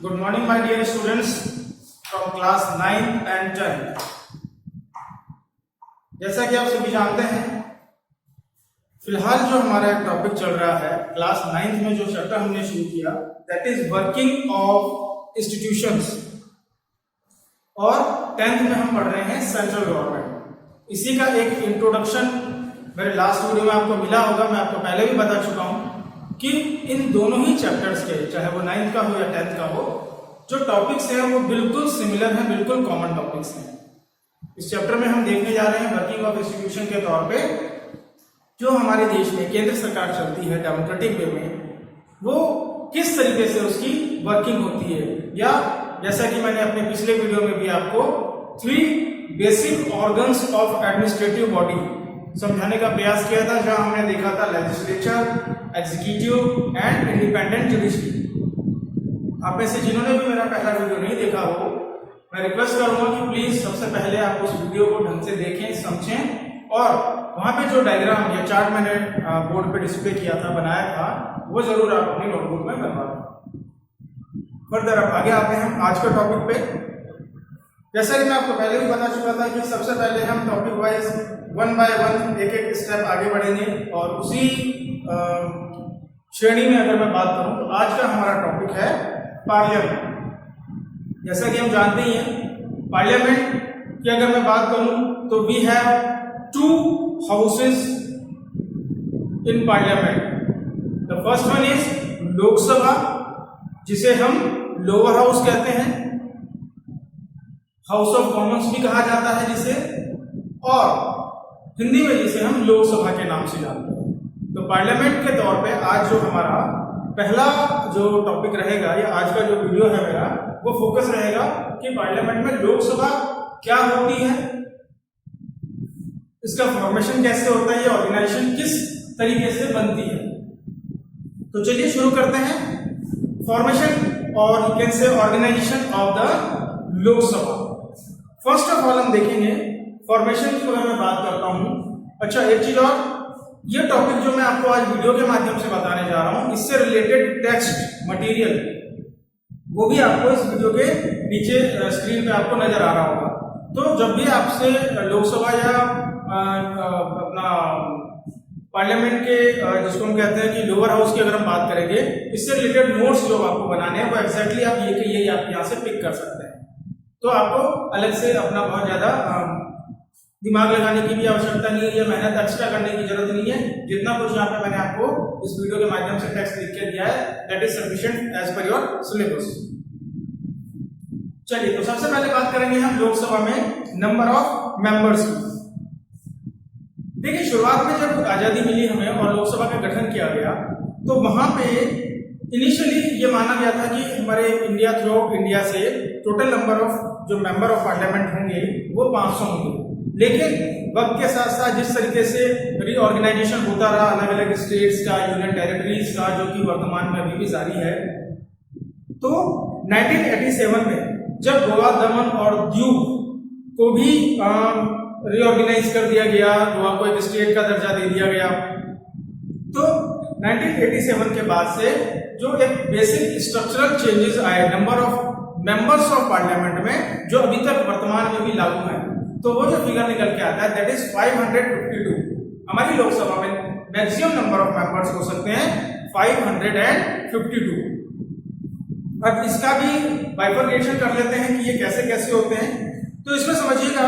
Good morning, my dear students from class 9 and 10. जैसा कि आप सभी जानते हैं, फिलहाल जो हमारा टॉपिक चल रहा है क्लास 9th में जो चैप्टर हमने शुरू किया that is working of institutions, और 10th में हम पढ़ रहे हैं सेंट्रल गवर्नमेंट। इसी का एक इंट्रोडक्शन मेरे लास्ट वीडियो में आपको मिला होगा। मैं आपको पहले भी बता चुका हूं कि इन दोनों ही चैप्टर्स के, चाहे वो 9th का हो या 10th का हो, जो टॉपिक्स हैं वो बिल्कुल सिमिलर हैं, बिल्कुल कॉमन टॉपिक्स हैं। इस चैप्टर में हम देखने जा रहे हैं वर्किंग ऑफ इंस्टीट्यूशन के तौर पे जो हमारे देश में केंद्र सरकार चलती है डेमोक्रेटिक वे में, वो किस तरीके से उसकी वर्किंग होती है, या जैसा कि मैंने अपने पिछले वीडियो में भी आपको 3 basic organs of administrative body समझाने का प्रयास किया था, जहां हमने देखा था legislature, executive and independent judiciary. आप में से जिन्होंने भी मेरा पहला वीडियो नहीं देखा हो, मैं रिक्वेस्ट करूंगा कि प्लीज सबसे पहले आप उस वीडियो को ढंग से देखें, समझें, और वहां पे जो डायग्राम या चार्ट मैंने बोर्ड पे डिस्प्ले किया था, बनाया था, वो जरूर आप अपनी नोटबुक में बनवा लें। फर्दर अब आगे आते हैं हम आज के टॉपिक पे। जैसा कि मैं आपको पहले भी बता चुका था कि सबसे पहले हम टॉपिक वाइज 1 बाय 1 एक स्टेप आगे बढ़ेंगे, और उसी श्रेणी में अगर मैं बात करूं तो आज का हमारा टॉपिक है पार्लियामेंट। जैसा कि हम जानते ही हैं, पार्लियामेंट की अगर मैं बात करूं तो we have 2 houses in parliament. The first one is Lok Sabha, जिसे हम लोअर हाउस कहते हैं, हाउस ऑफ कॉमन्स भी कहा जाता है जिसे, और हिंदी में जिसे हम लोकसभा के नाम से जानते हैं। तो पार्लियामेंट के तौर पे आज जो हमारा पहला जो टॉपिक रहेगा, या आज का जो वीडियो है मेरा, वो फोकस रहेगा कि पार्लियामेंट में लोकसभा क्या होती है, इसका फॉर्मेशन कैसे होता है, ये ऑर्गेनाइजेशन किस तरीके से बनती है। तो चलिए शुरू करते हैं फॉर्मेशन और you can say organisation of the Lok Sabha. First of all हम देखेंगे फॉर्मेशन की अगर मैं बात करता हूं। अच्छा, एक चीज और, ये टॉपिक जो मैं आपको आज वीडियो के माध्यम से बताने जा रहा हूं, इससे रिलेटेड टेक्स्ट मटेरियल वो भी आपको इस वीडियो के नीचे स्क्रीन पे आपको नजर आ रहा होगा। तो जब भी आपसे लोकसभा या अपना पार्लियामेंट के जिसको हम कहते हैं कि लोअर हाउस की अगर हम बात करेंगे, इससे रिलेटेड नोट्स जो आपको बनाने हैं वो एग्जैक्टली आप ये आप यहाँ से पिक कर सकते हैं। तो आपको अलग से अपना बहुत ज्यादा दिमाग लगाने की भी आवश्यकता नहीं है, या मेहनत एक्स्ट्रा करने की जरूरत नहीं है। जितना कुछ यहाँ पे मैंने आपको इस वीडियो के माध्यम से टेक्स्ट लिख के दिया है, that is sufficient as per your syllabus. चलिए, तो सबसे पहले बात करेंगे हम लोकसभा में नंबर ऑफ मेंबर्स की। देखिए, शुरुआत में जब आजादी मिली हमें और लोकसभा का गठन किया गया, तो वहां पे इनिशियली ये माना गया था कि हमारे इंडिया, थ्रू आउट इंडिया से टोटल नंबर ऑफ जो मेंबर ऑफ पार्लियामेंट होंगे वो 500 होंगे। लेकिन वक्त के साथ साथ जिस तरीके से रीऑर्गेनाइजेशन होता रहा अलग अलग स्टेट्स का, यूनियन टेरिटरीज का, जो कि वर्तमान में अभी भी जारी है, तो 1987 में जब गोवा, दमन और दीव को भी रीऑर्गेनाइज कर दिया गया, गोवा को एक स्टेट का दर्जा दे दिया गया, तो 1987 के बाद से जो एक बेसिक स्ट्रक्चरल चेंजेस आए number of members of parliament में, जो अभी तक वर्तमान में भी लागू है, तो वो जो फिगर निकल के आता है दैट इज 552। हमारी लोकसभा में मैक्सिमम नंबर ऑफ मेंबर्स हो सकते हैं 552। अब इसका भी बाइफर्केशन कर लेते हैं कि ये कैसे कैसे होते हैं। तो इसमें समझिएगा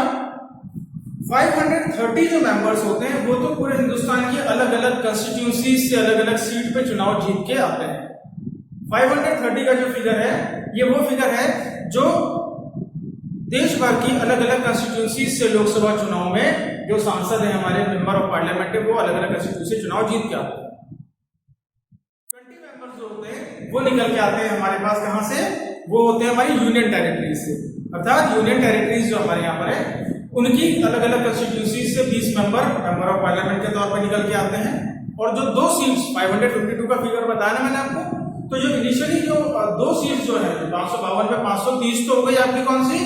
530 जो मेंबर्स होते हैं वो तो पूरे हिंदुस्तान की अलग अलग कंस्टिट्यूंसी से अलग अलग सीट पे चुनाव जीत के आते हैं। 530 का जो फिगर है, ये वो फिगर है जो देश भर की अलग अलग कंस्टिट्यूंसी से लोकसभा चुनाव में जो सांसद हैं, हमारे मेंबर ऑफ पार्लियामेंट है, वो अलग अलग कंस्टिट्यूंसी चुनाव जीत के आते हैं। 20 मेंबर्स जो होते हैं वो निकल के आते हैं हमारे पास, कहां से? वो होते हैं हमारी यूनियन टेरिटरीज से। अर्थात यूनियन टेरिटरीज जो हमारे यहाँ पर है, उनकी अलग अलग कंस्टिट्यूंसी से 20 मेंबर ऑफ पार्लियामेंट के तौर पर निकल के आते हैं। और जो 2 सीट्स 552 का फिगर बताया ना मैंने आपको, तो जो इनिशियली जो 2 सीट्स जो है, 552 में 530 तो हो गई आपकी कौन सी?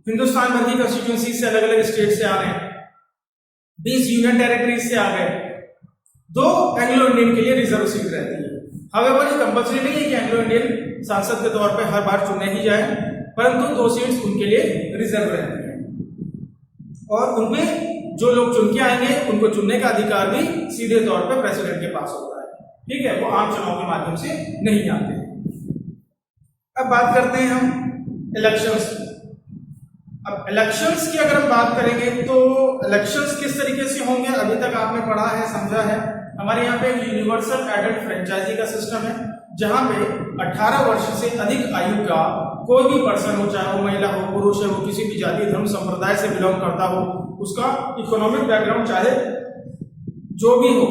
हिंदुस्तान भर की कंस्टिट्यूंसी से अलग अलग स्टेट से आ रहे हैं, 20 यूनियन टेरिटरीज से आ गए, 2 एंग्लो इंडियन के लिए रिजर्व सीट रहती है। हाउएवर ये कंपल्सरी नहीं है कि एंग्लो इंडियन सांसद के तौर पे हर बार चुने ही जाए, परंतु 2 सीट्स उनके लिए रिजर्व रहती हैं और उनमें जो लोग चुन के आएंगे उनको चुनने का अधिकार भी सीधे तौर पे प्रेसिडेंट के पास होता है। ठीक है, वो आम चुनाव के माध्यम से नहीं आते। अब बात करते हैं हम इलेक्शंस की। अब इलेक्शंस की अगर हम बात करेंगे तो इलेक्शंस किस तरीके से होंगे, अभी तक आपने पढ़ा है, समझा है। हमारे यहाँ पे यूनिवर्सल एडल्ट फ्रेंचाइजी का सिस्टम है, जहां पे 18 वर्ष से अधिक आयु का कोई भी पर्सन हो, चाहे वो महिला हो, पुरुष है, वो किसी भी जाति धर्म संप्रदाय से बिलोंग करता हो, उसका इकोनॉमिक बैकग्राउंड चाहे जो भी हो,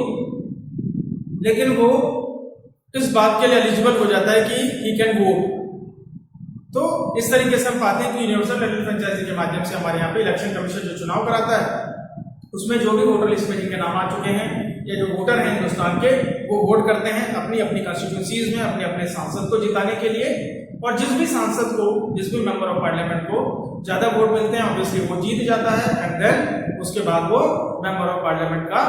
लेकिन वो इस बात के लिए एलिजिबल हो जाता है कि ही कैन वोट। तो इस तरीके से हम पाते हैं कि यूनिवर्सल एडल्ट फ्रेंचाइजी के माध्यम से हमारे यहाँ पे इलेक्शन कमीशन जो चुनाव कराता है, उसमें जो भी वोटर लिस्ट में जिनके नाम आ चुके हैं या जो वोटर हैं हिंदुस्तान के, वो वोट करते हैं अपनी अपनी कॉन्स्टिट्यूंसीज में अपने अपने सांसद को जिताने के लिए। और जिस भी सांसद को, जिस भी मेंबर ऑफ पार्लियामेंट को ज्यादा वोट मिलते हैं, ऑब्वियसली वो जीत जाता है एंड देन उसके बाद वो मेंबर ऑफ पार्लियामेंट का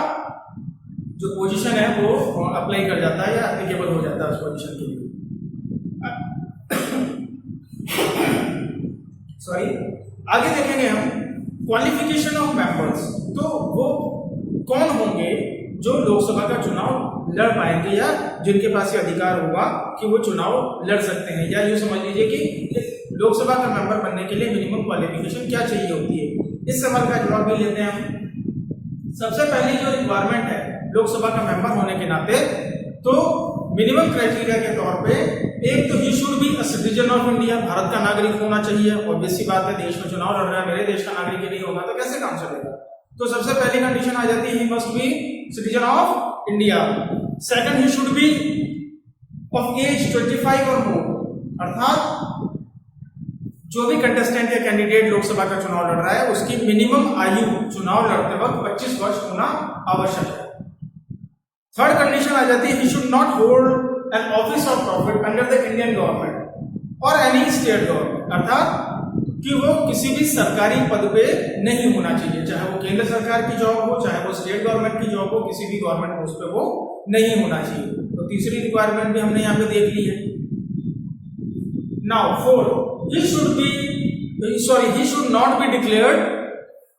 जो पोजीशन है वो अप्लाई कर जाता है या एप्लीकेबल हो जाता है उस पोजीशन के लिए। सॉरी, आगे देखेंगे हम क्वालिफिकेशन ऑफ मेंबर्स। तो वो कौन होंगे जो लोकसभा का चुनाव लड़ पाएंगे या जिनके पास ये अधिकार होगा कि वो चुनाव लड़ सकते हैं, या यूं समझ लीजिए कि लोकसभा का मेंबर बनने के लिए मिनिमम क्वालिफिकेशन क्या चाहिए होती है। इस सवाल का जवाब भी लेते हैं हम। सबसे पहली जो रिक्वायरमेंट है लोकसभा का मेंबर होने के नाते, तो मिनिमम क्राइटेरिया के तौर पे एक तो ही should be a citizen of India, Bharat का नागरिक होना चाहिए। ऑब्वियस सी बात है, देश में चुनाव लड़ रहा है, मेरे देश का नागरिक ही नहीं होगा तो कैसे काम चलेगा। तो सबसे पहली कंडीशन आ जाती है he must be citizen of India. Second, he should be of age 25 or मोर, अर्थात जो भी कंटेस्टेंट या कैंडिडेट लोकसभा का चुनाव लड़ रहा है उसकी मिनिमम आयु चुनाव लड़ते वक्त 25 वर्ष होना आवश्यक है। थर्ड कंडीशन आ जाती है, he should not hold an office of profit under the Indian government और एनी स्टेट गवर्नमेंट, अर्थात कि वो किसी भी सरकारी पद पे नहीं होना चाहिए, चाहे वो केंद्र सरकार की जॉब हो, चाहे वो स्टेट गवर्नमेंट की जॉब हो, किसी भी गवर्नमेंट पोस्ट पे वो नहीं होना चाहिए। तो तीसरी रिक्वायरमेंट भी हमने यहाँ पे देख ली है। Now fourth, he should not be declared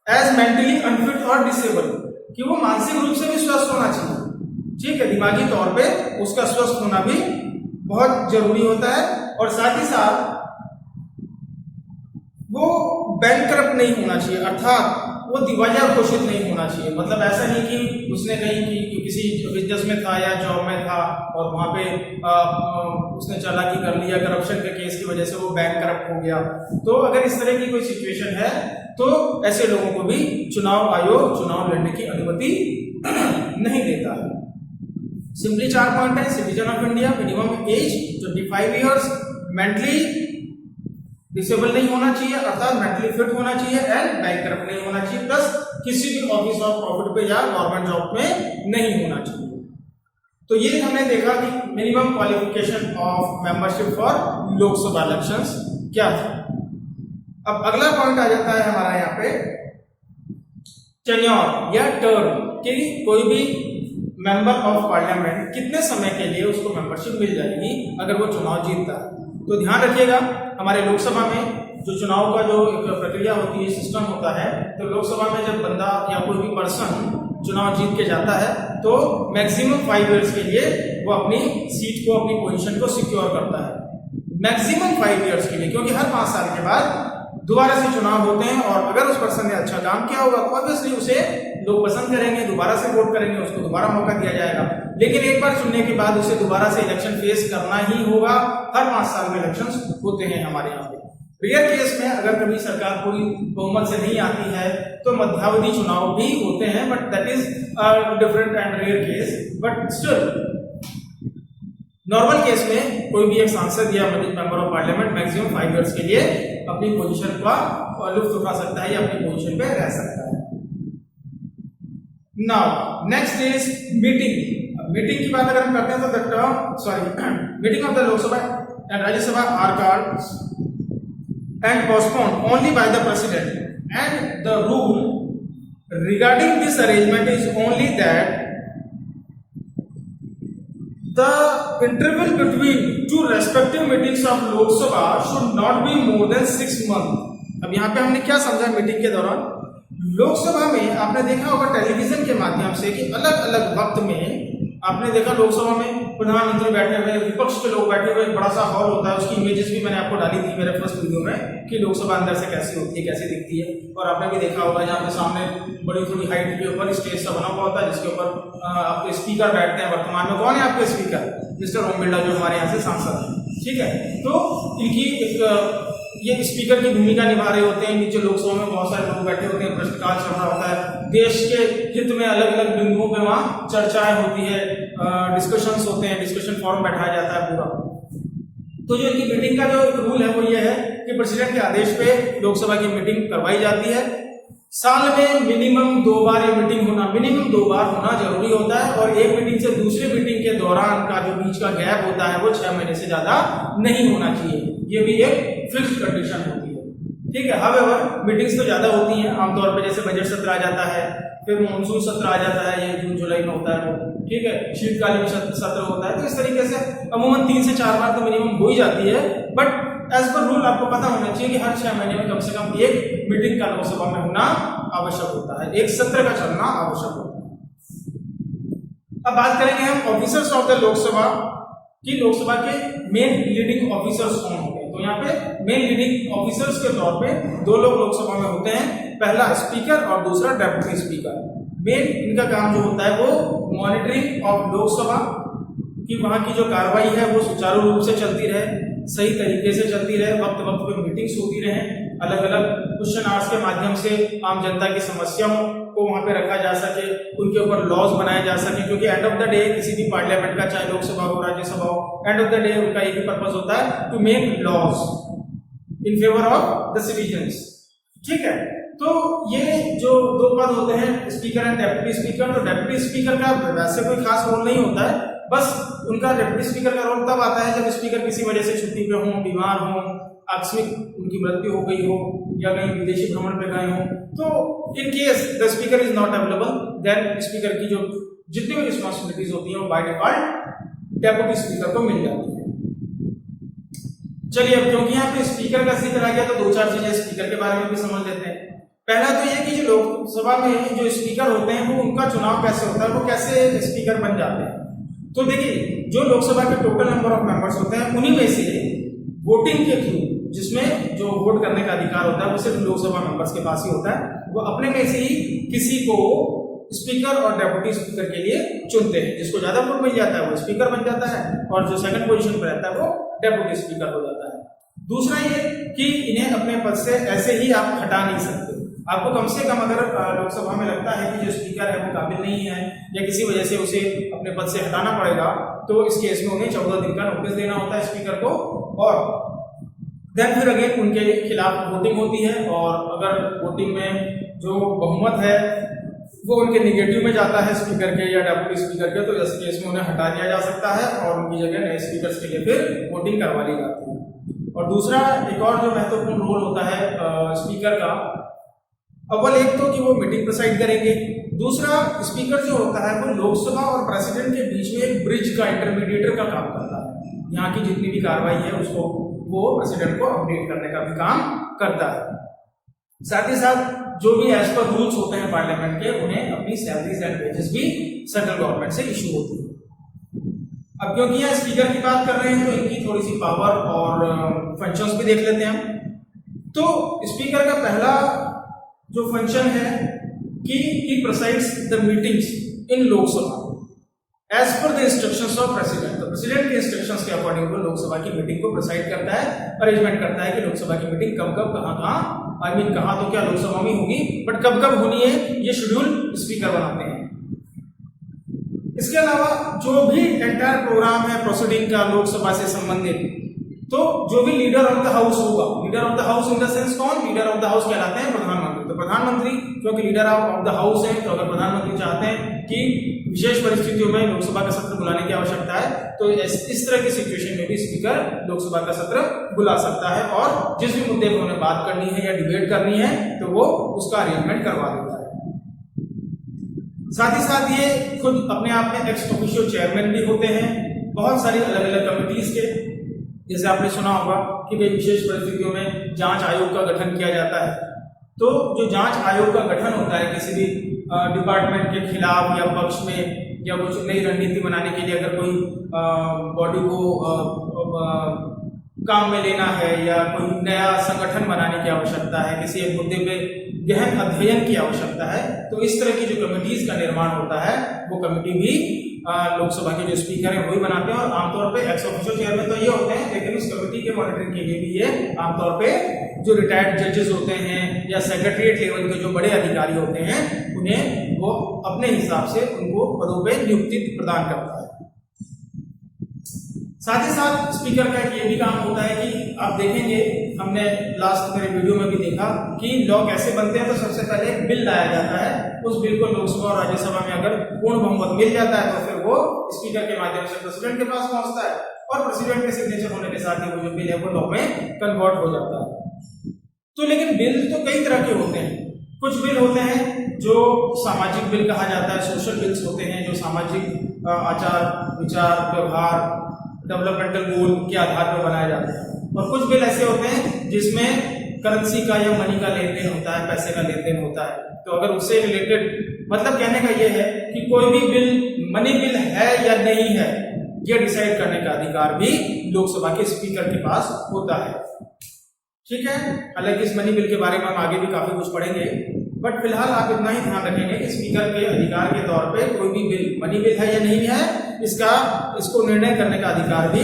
as mentally unfit or disabled, कि वो मानसिक रूप से भी स्वस्थ होना चाहिए। ठीक है, दिमागी तौर पे उसका स्वस्थ होना भी बहुत जरूरी होता है। और साथ ही साथ वो बैंकरप्ट नहीं होना चाहिए, अर्थात वो दिवालिया घोषित नहीं होना चाहिए। मतलब ऐसा नहीं कि उसने कहीं कि किसी बिजनेस में था या जॉब में था और वहां पे उसने चालाकी कर लिया, करप्शन के केस की वजह से वो बैंकरप्ट हो गया। तो अगर इस तरह की कोई सिचुएशन है तो ऐसे लोगों को भी चुनाव आयोग चुनाव लड़ने की अनुमति नहीं देता है। सिंपली 4 पॉइंट है, citizen of India, minimum age 25 years, mentally disable नहीं होना चाहिए अर्थात मेंटली फिट होना चाहिए एंड बैंकरप्ट नहीं होना चाहिए, प्लस किसी भी ऑफिस ऑफ प्रॉफिट पे या गवर्नमेंट जॉब में नहीं होना चाहिए। तो ये हमने देखा कि minimum qualification of membership for Lok Sabha elections क्या था। अब अगला पॉइंट आ जाता है हमारा यहाँ पे टेन्योर या टर्म, कि कोई भी मेंबर ऑफ पार्लियामेंट कितने समय के लिए उसको मेंबरशिप मिल जाएगी अगर वो चुनाव जीतता है। तो ध्यान रखिएगा, हमारे लोकसभा में जो चुनाव का जो एक प्रक्रिया होती है, सिस्टम होता है, तो लोकसभा में जब बंदा या कोई भी पर्सन चुनाव जीत के जाता है तो मैक्सिमम 5 इयर्स के लिए वो अपनी सीट को, अपनी पोजीशन को सिक्योर करता है। मैक्सिमम 5 इयर्स के लिए, क्योंकि हर 5 साल के बाद दोबारा से चुनाव होते हैं और अगर उस पर्सन ने अच्छा काम किया होगा तो ऑब्वियसली उसे लोग पसंद करेंगे, दोबारा से वोट करेंगे, उसको दोबारा मौका दिया जाएगा। लेकिन एक बार चुनने के बाद उसे दोबारा से इलेक्शन फेस करना ही होगा। हर 5 साल में इलेक्शंस होते हैं हमारे यहाँ पे। रेयर केस में अगर कभी सरकार पूरी बहुमत से नहीं आती है तो मध्यावधि चुनाव भी होते हैं, but that is different and rare case. But still normal case में कोई भी एक सांसद या member of parliament maximum 5 years के लिए अपनी पोजीशन का लुत्फ उठा सकता है या अपनी पोजीशन पे रह सकता है। Now next is meeting. Meeting की बात अगर हम करते हैं तो the term meeting of the Lok Sabha and Rajya Sabha are called and postponed only by the president and the rule regarding this arrangement is only that The interval between two respective meetings of Lok Sabha should not be more than 6 months. अब यहाँ पे हमने क्या समझा meeting के दौरान, लोकसभा में आपने देखा होगा टेलीविजन के माध्यम से कि अलग अलग वक्त में आपने देखा लोकसभा में प्रधानमंत्री बैठे हुए, विपक्ष के लोग बैठे हुए, बड़ा सा हॉल होता है, उसकी इमेजेस भी मैंने आपको डाली थी मेरे फर्स्ट वीडियो में कि लोकसभा अंदर से कैसी होती है, कैसी दिखती है। और आपने भी देखा होगा जहाँ पे सामने बड़ी थोड़ी हाइट के ऊपर स्टेज सा बना हुआ होता है जिसके ऊपर आपके स्पीकर बैठते हैं। वर्तमान में कौन है आपके स्पीकर? मिस्टर ओम बिरला, जो हमारे यहाँ से सांसद है, ठीक है। तो इनकी ये स्पीकर की भूमिका निभा रहे होते हैं। नीचे लोकसभा में बहुत सारे लोग बैठे होते हैं, प्रश्नकाल चल रहा होता है, देश के हित में अलग अलग बिंदुओं पे वहाँ चर्चाएं होती है, डिस्कशंस होते हैं, डिस्कशन फॉरम बैठाया जाता है पूरा। तो जो इनकी मीटिंग का जो एक रूल है वो ये है कि प्रेसिडेंट के आदेश पे लोकसभा की मीटिंग करवाई जाती है। साल में मिनिमम 2 बार ये मीटिंग होना, मिनिमम 2 बार होना जरूरी होता है। और एक मीटिंग से दूसरी मीटिंग के दौरान का जो बीच का गैप होता है वो 6 महीने से ज्यादा नहीं होना चाहिए। ये भी एक फिक्स्ड कंडीशन होती है, ठीक है। हावेवर मीटिंग्स तो ज्यादा होती हैं आमतौर पर, जैसे बजट सत्र आ जाता है, फिर मानसून सत्र आ जाता है, ये जून जुलाई में होता है वो, ठीक है। शीतकालीन सत्र होता है। तो इस तरीके से अमूमन 3 से 4 बार तो मिनिमम हो ही जाती है। बट एज पर रूल आपको पता होना चाहिए कि हर 6 महीने में कम से कम एक मीटिंग का लोकसभा में होना आवश्यक होता है, एक सत्र का चलना आवश्यक होता है। अब बात करेंगे हम ऑफिसर्स ऑफ द लोकसभा कि लोकसभा के मेन लीडिंग ऑफिसर्स कौन होते हैं। तो यहाँ पे मेन लीडिंग ऑफिसर्स के तौर पे 2 लोग लोकसभा में होते हैं, पहला स्पीकर और दूसरा डेप्यूटी स्पीकर। मेन इनका काम जो होता है वो मॉनिटरिंग ऑफ लोकसभा कि वहां की जो कार्रवाई है वो सुचारू रूप से चलती रहे, सही तरीके से चलती रहे, वक्त वक्त पे मीटिंग्स होती रहे, अलग अलग क्वेश्चन आवर्स के माध्यम से आम जनता की समस्याओं को वहां पे रखा जा सके, उनके ऊपर लॉज बनाए जा सके। क्योंकि एंड ऑफ द डे किसी भी पार्लियामेंट का, चाहे लोकसभा हो राज्यसभा हो, एंड ऑफ द डे उनका एक ही पर्पस होता है, to make laws in favour of the citizens, ठीक है। तो ये जो 2 पद होते हैं, स्पीकर एंड डेप्यूटी स्पीकर, तो डेप्यूटी स्पीकर का वैसे कोई खास रोल नहीं होता है, बस उनका डेप्यूटी स्पीकर का रोल तब आता है जब स्पीकर किसी वजह से छुट्टी पे हो, बीमार हो, आकस्मिक उनकी मृत्यु हो गई हो या कहीं विदेशी भ्रमण पे गए हो। तो in case the speaker is not available, then speaker की जो जितनी भी रिस्पॉन्सिबिलिटीज होती हैं वो बाय डिफॉल्ट डेप्यूटी स्पीकर को मिल जाती है। चलिए, अब क्योंकि यहाँ पे स्पीकर का जिक्र आ गया तो 2-4 चीजें स्पीकर के बारे में भी समझ लेते हैं। पहला तो ये कि जो लोकसभा में जो स्पीकर होते हैं वो उनका चुनाव कैसे होता है, वो कैसे स्पीकर बन जाते हैं। तो देखिए, जो लोकसभा के टोटल नंबर ऑफ मेंबर्स होते हैं उन्हीं में से वोटिंग के थ्रू, जिसमें जो वोट करने का अधिकार होता है वो सिर्फ लोकसभा मेंबर्स के पास ही होता है, वो अपने में से ही किसी को स्पीकर और डेप्यूटी स्पीकर के लिए चुनते हैं। जिसको ज्यादा वोट मिल जाता है वो स्पीकर बन जाता है और जो सेकंड पोजीशन पर रहता है वो डेप्यूटी स्पीकर हो जाता है। दूसरा ये कि इन्हें अपने पद से ऐसे ही आप हटा नहीं सकते। आपको कम से कम अगर लोकसभा में लगता है कि जो स्पीकर है वो काबिल नहीं है या किसी वजह से उसे अपने पद से हटाना पड़ेगा, तो इस केस में उन्हें 14 दिन का नोटिस देना होता है स्पीकर को, और देन फिर अगेन उनके खिलाफ वोटिंग होती है। और अगर वोटिंग में जो बहुमत है वो उनके निगेटिव में जाता है स्पीकर के या डेप्यूटी स्पीकर के, तो इस केस में उन्हें हटा दिया जा सकता है और उनकी जगह नए स्पीकर के लिए फिर वोटिंग करवा ली जाती है। और दूसरा एक और जो महत्वपूर्ण रोल होता है स्पीकर का, अव्वल एक तो कि वो मीटिंग प्रिसाइड करेंगे, दूसरा स्पीकर जो होता है वो लोकसभा और प्रेसिडेंट के बीच में एक ब्रिज का, इंटरमीडिएटर का काम करता है। यहाँ की जितनी भी कार्रवाई है उसको वो प्रेसिडेंट को अपडेट करने का भी काम करता है। साथ ही साथ जो भी एज पर रूल्स होते हैं पार्लियामेंट के, उन्हें अपनी सैलरीज एंड वेजेस भी सेंट्रल गवर्नमेंट से इशू होती है। अब क्योंकि यहाँ स्पीकर की बात कर रहे हैं तो इनकी थोड़ी सी पावर और फंक्शंस भी देख लेते हैं हम। तो स्पीकर का पहला जो फंक्शन है कि he presides the meetings in Lok Sabha as per the instructions of president. तो प्रेसिडेंट के इंस्ट्रक्शंस के अकॉर्डिंग वो लोकसभा की मीटिंग को प्रेसाइड करता है, अरेंजमेंट करता है कि लोकसभा की मीटिंग कब कब कहाँ, आई मीन कहाँ तो क्या लोकसभा में होगी, बट कब कब होनी है ये शेड्यूल स्पीकर बनाते हैं। इसके अलावा जो भी एंटायर प्रोग्राम है प्रोसीडिंग का लोकसभा से संबंधित, तो जो भी लीडर ऑफ द हाउस होगा, leader of the house in the sense कौन, लीडर ऑफ द हाउस कहलाते हैं प्रधानमंत्री। तो प्रधानमंत्री क्योंकि लीडर ऑफ द हाउस है, तो अगर प्रधानमंत्री चाहते हैं कि विशेष परिस्थितियों में लोकसभा का सत्र बुलाने की आवश्यकता है, तो इस तरह की सिचुएशन में भी स्पीकर लोकसभा का सत्र बुला सकता है और जिस भी मुद्दे पर उन्हें बात करनी है या डिबेट करनी है तो वो उसका अरेंजमेंट करवा देता है। साथ ही साथ ये खुद अपने आप में एक्स ऑफिशियो चेयरमैन भी होते हैं बहुत सारी अलग अलग कमिटीज के, जैसे आपने सुना होगा कि कई विशेष परिस्थितियों में जांच आयोग का गठन किया जाता है। तो जो जांच आयोग का गठन होता है किसी भी डिपार्टमेंट के खिलाफ या पक्ष में, या कुछ नई रणनीति बनाने के लिए अगर कोई बॉडी को काम में लेना है या कोई नया संगठन बनाने की आवश्यकता है, किसी एक मुद्दे पे गहन अध्ययन की आवश्यकता है, तो इस तरह की जो कमिटीज का निर्माण होता है वो कमिटी भी लोकसभा के जो स्पीकर हैं वही बनाते हैं। और आमतौर पे एक्स ऑफिशियो चेयरमैन तो ये होते हैं, लेकिन उस कमिटी के मॉनिटरिंग के लिए भी ये आमतौर पे जो रिटायर्ड जजेस होते हैं या सेक्रेटरीट लेवल के जो बड़े अधिकारी होते हैं उन्हें वो अपने हिसाब से उनको पदों पे नियुक्ति प्रदान करता है। साथ ही साथ स्पीकर का एक ये भी काम होता है कि आप देखेंगे, हमने लास्ट मेरे वीडियो में भी देखा कि लॉ कैसे बनते हैं। तो सबसे पहले एक बिल लाया जाता है, उस बिल को लोकसभा और राज्यसभा में अगर पूर्ण बहुमत मिल जाता है तो फिर वो स्पीकर के माध्यम से प्रेसिडेंट के पास पहुंचता है और प्रेसिडेंट के सिग्नेचर होने के साथ ही वो जो बिल है वो लॉ में कन्वर्ट हो जाता है। तो लेकिन बिल तो कई तरह के होते हैं। कुछ बिल होते हैं जो सामाजिक बिल कहा जाता है, सोशल बिल्स होते हैं जो सामाजिक आचार विचार व्यवहार डेवलपमेंटल गोल के आधार पर बनाए जाते हैं। और कुछ बिल ऐसे होते हैं जिसमें करेंसी का या मनी का लेन देन होता है, पैसे का लेन देन होता है। तो अगर उससे रिलेटेड, मतलब कहने का ये है कि कोई भी बिल मनी बिल है या नहीं है, ये डिसाइड करने का अधिकार भी लोकसभा के स्पीकर के पास होता है। ठीक है, हालांकि इस मनी बिल के बारे में हम आगे भी काफी कुछ पढ़ेंगे, बट फिलहाल आप इतना ही ध्यान रखेंगे कि स्पीकर के अधिकार के तौर पे कोई भी बिल मनी बिल है या नहीं है, इसको निर्णय करने का अधिकार भी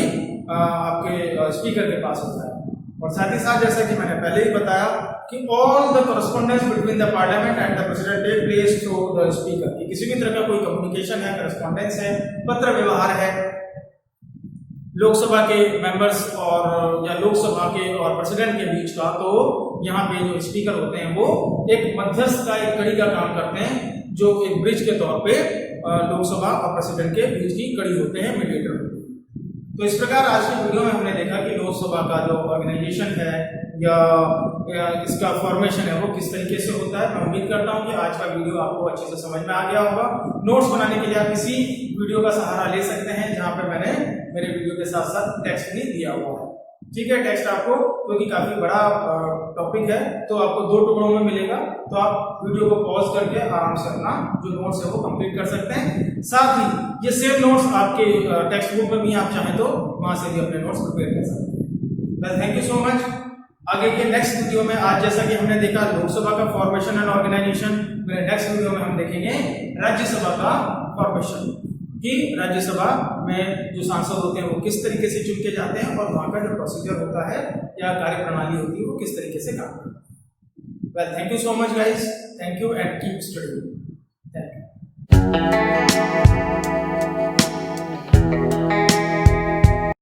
आपके स्पीकर के पास होता है। और साथ ही साथ जैसा कि मैंने पहले ही बताया कि all the correspondence between the parliament and the president take place through the speaker, कि किसी भी तरह का कोई कम्युनिकेशन है, कॉरेस्पॉन्डेंस है, पत्र व्यवहार है लोकसभा के मेंबर्स और या लोकसभा के और प्रेसिडेंट के बीच का, तो यहाँ पे जो स्पीकर होते हैं वो एक मध्यस्थ का, एक कड़ी का काम करते हैं, जो एक ब्रिज के तौर पे लोकसभा और प्रेसिडेंट के बीच की कड़ी होते हैं, मीडिएटर होते हैं। तो इस प्रकार आज की वीडियो में हमने देखा कि लोकसभा का जो ऑर्गेनाइजेशन है या इसका फॉर्मेशन है वो किस तरीके से होता है। मैं उम्मीद करता हूँ कि आज का वीडियो आपको अच्छे से समझ में आ गया होगा। नोट्स बनाने के लिए आप इसी वीडियो का सहारा ले सकते हैं, जहाँ पे मैंने मेरे वीडियो के साथ साथ टेक्स्ट भी दिया हुआ है। ठीक है, टेक्स्ट आपको, क्योंकि काफी बड़ा टॉपिक है, तो आपको 2 टुकड़ों में मिलेगा, तो आप वीडियो को पॉज करके आराम से अपना जो नोट्स है वो कंप्लीट कर सकते हैं। साथ ही ये सेम नोट्स आपके टेक्स्ट बुक में भी आप चाहें तो वहां से भी अपने नोट्स प्रिपेयर कर सकते हैं। Thank you so much. आगे के नेक्स्ट वीडियो में, आज जैसा कि हमने देखा लोकसभा का फॉर्मेशन एंड ऑर्गेनाइजेशन, मेरे नेक्स्ट वीडियो में हम देखेंगे राज्यसभा का फॉर्मेशन, कि राज्यसभा में जो सांसद होते हैं वो किस तरीके से चुन के जाते हैं और वहां का जो प्रोसीजर होता है या कार्य प्रणाली होती है वो किस तरीके से काम करती है। Well, thank you so much guys, thank you and keep studying.